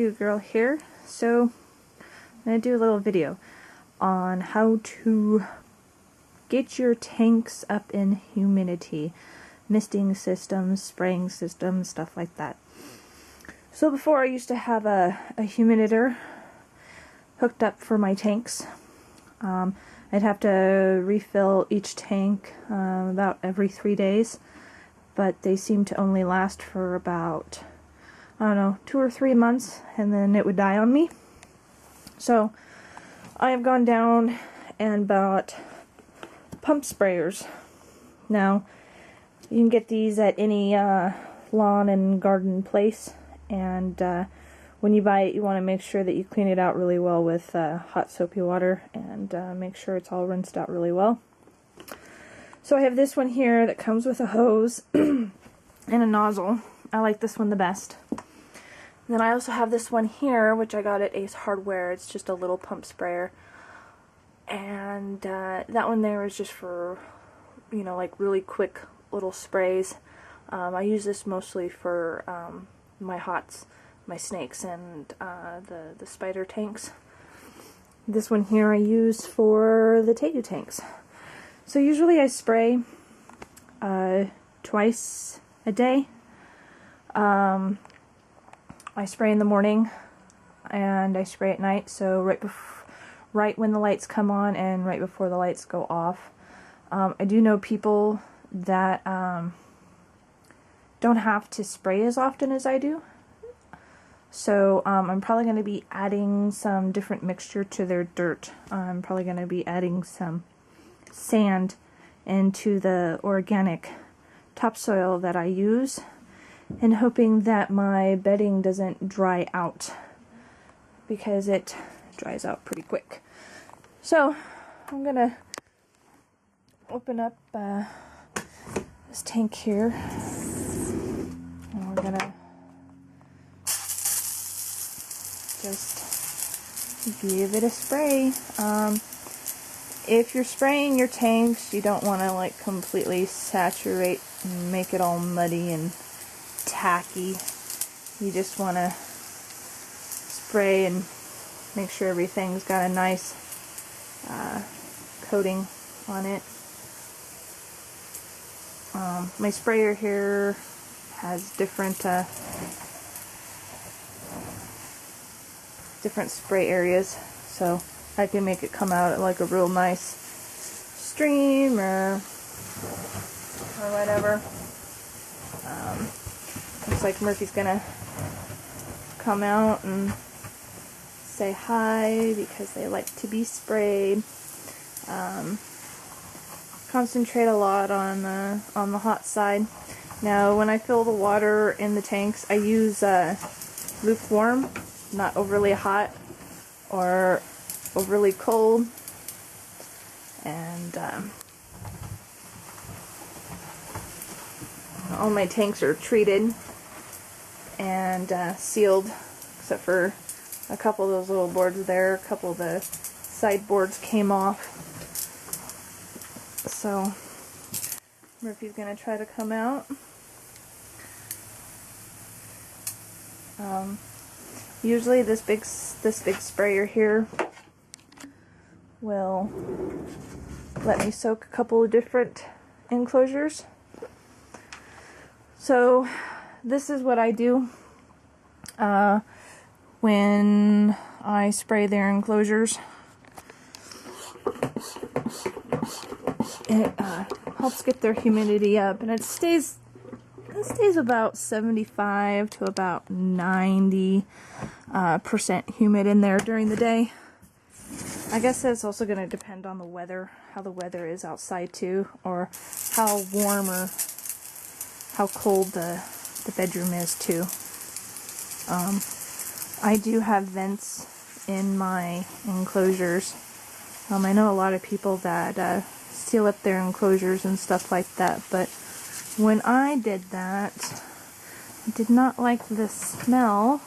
Tegu girl here. So I'm going to do a little video on how to get your tanks up in humidity, misting systems, spraying systems, stuff like that. So before I used to have a humiditor hooked up for my tanks. I'd have to refill each tank about every 3 days, but they seemed to only last for about, I don't know, 2 or 3 months, and then it would die on me. So I have gone down and bought pump sprayers. Now you can get these at any lawn and garden place, and when you buy it, you want to make sure that you clean it out really well with hot soapy water, and make sure it's all rinsed out really well. So I have this one here that comes with a hose and a nozzle. I like this one the best. And then I also have this one here, which I got at Ace Hardware. It's just a little pump sprayer. And that one there is just for, you know, like really quick little sprays. I use this mostly for my hots, my snakes, and the spider tanks. This one here I use for the Tegu tanks. So usually I spray twice a day. I spray in the morning and I spray at night, so right when the lights come on and right before the lights go off. I do know people that don't have to spray as often as I do. So I'm probably going to be adding some different mixture to their dirt. I'm probably going to be adding some sand into the organic topsoil that I use, and hoping that my bedding doesn't dry out, because it dries out pretty quick. So I'm going to open up this tank here, and we're going to just give it a spray. If you're spraying your tanks, you don't want to like completely saturate and make it all muddy and tacky. You just want to spray and make sure everything's got a nice coating on it. My sprayer here has different spray areas, so I can make it come out like a real nice stream or whatever. Looks like Murphy's gonna come out and say hi because they like to be sprayed. Concentrate a lot on the hot side. Now when I fill the water in the tanks, I use lukewarm, not overly hot or overly cold, and all my tanks are treated and sealed, except for a couple of those little boards there. A couple of the side boards came off. So Murphy's gonna try to come out. Usually this big sprayer here will let me soak a couple of different enclosures. So this is what I do when I spray their enclosures. It helps get their humidity up, and it stays about 75 to about 90% humid in there during the day. I guess that's also going to depend on the weather, how the weather is outside too, or how warm or how cold the bedroom is too. I do have vents in my enclosures. I know a lot of people that seal up their enclosures and stuff like that, but when I did that, I did not like the smell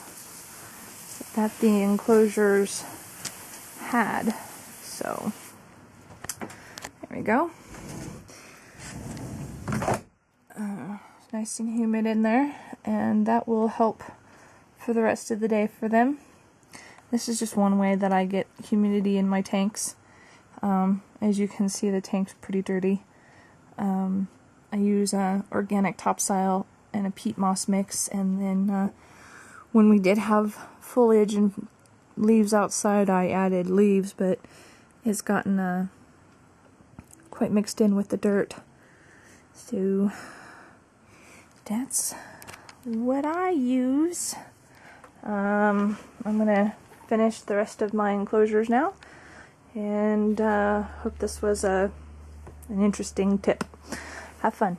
that the enclosures had. So there we go. It's nice and humid in there, and that will help for the rest of the day for them. This is just one way that I get humidity in my tanks. As you can see, the tank's pretty dirty. I use organic topsoil and a peat moss mix, and then when we did have foliage and leaves outside, I added leaves, but it's gotten quite mixed in with the dirt. So that's what I use. I'm gonna finish the rest of my enclosures now, and hope this was an interesting tip. Have fun.